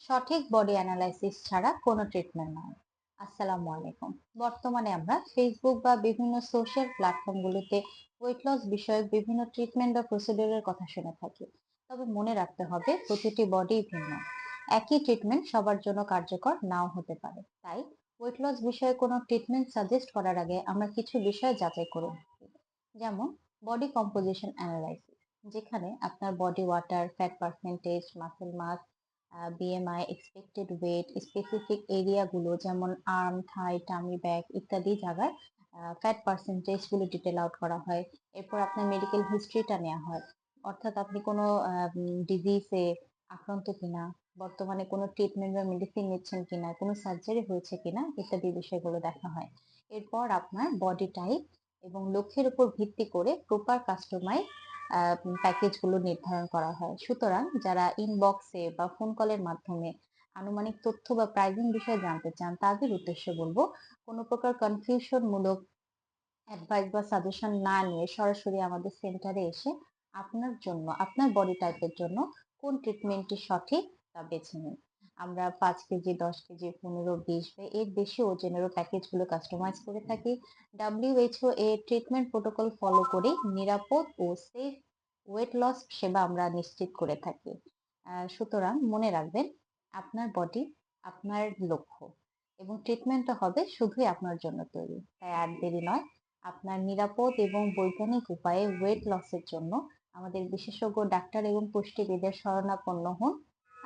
সঠিক body analysis ছাড়া কোনো ট্রিটমেন্ট নয়। আসসালামু আলাইকুম। বর্তমানে আমরা ফেসবুক বা বিভিন্ন সোশ্যাল প্ল্যাটফর্মগুলোতে ওয়েট লস বিষয়ক বিভিন্ন ট্রিটমেন্ট বা প্রসিডিউরের কথা শুনে থাকি। তবে মনে রাখতে হবে প্রতিটি বডি ভিন্ন। একই ট্রিটমেন্ট সবার জন্য কার্যকর নাও হতে পারে। তাই ওয়েট লস বিষয়ে কোনো ট্রিটমেন্ট সাজেস্ট করার আগে আমরা কিছু বিষয় যাচাই করুন। যেমন বডি কম্পোজিশন অ্যানালাইসিস, যেখানে আপনার body water, fat percentage, muscle mass, BMI, expected weight, specific এরিয়াগুলো যেমন আর্ম, থাই, টামি, ব্যাক ইত্যাদি জায়গায় ফ্যাট পার্সেন্টেজ গুলো ডিটেল আউট করা হয়। এরপর আপনার মেডিকেল হিস্ট্রিটা নেওয়া হয়, অর্থাৎ আপনি কোনো ডিজিজে আক্রান্ত কিনা, বর্তমানে কোনো ট্রিটমেন্ট বা মেডিসিন নিচ্ছেন কিনা, কোনো সার্জারি হয়েছে কিনা ইত্যাদি বিষয়গুলো দেখা হয়। এরপর আপনার বডি টাইপ এবং লক্ষ্যের উপর ভিত্তি করে প্রপার কাস্টমাইজ প্যাকেজগুলো নির্ধারণ করা হয়। সুতরাং যারা ইনবক্সে বা ফোন কলের মাধ্যমে আনুমানিক তথ্য বা প্রাইসিং বিষয়ে জানতে চান, তাদের উদ্দেশ্যে বলবো কোনো প্রকার কনফিউশন মূলক অ্যাডভাইস বা সাজেশন না নিয়ে সরাসরি আমাদের সেন্টারে এসে আপনার জন্য, আপনার বডি টাইপের জন্য কোন ট্রিটমেন্টটি সঠিক তা বেছে নিন। আমরা 5 কেজি, 10 কেজি, 15, 20 বা এর বেশি ওজনেরও প্যাকেজগুলো কাস্টমাইজ করে থাকি। WHO এর ট্রিটমেন্ট প্রোটোকল ফলো করে নিরাপদ ও সেফ ওয়েট লস সেবা আমরা নিশ্চিত করে থাকি। সুতরাং মনে রাখবেন, আপনার বডি আপনার লক্ষ্য, এবং ট্রিটমেন্টটা হবে শুধুই আপনার জন্য তৈরি। তাই আর দেরি নয়, আপনার নিরাপদ এবং বৈজ্ঞানিক উপায়ে ওয়েট লসের জন্য আমাদের বিশেষজ্ঞ ডাক্তার এবং পুষ্টিবিদের শরণাপন্ন হন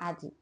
আজই।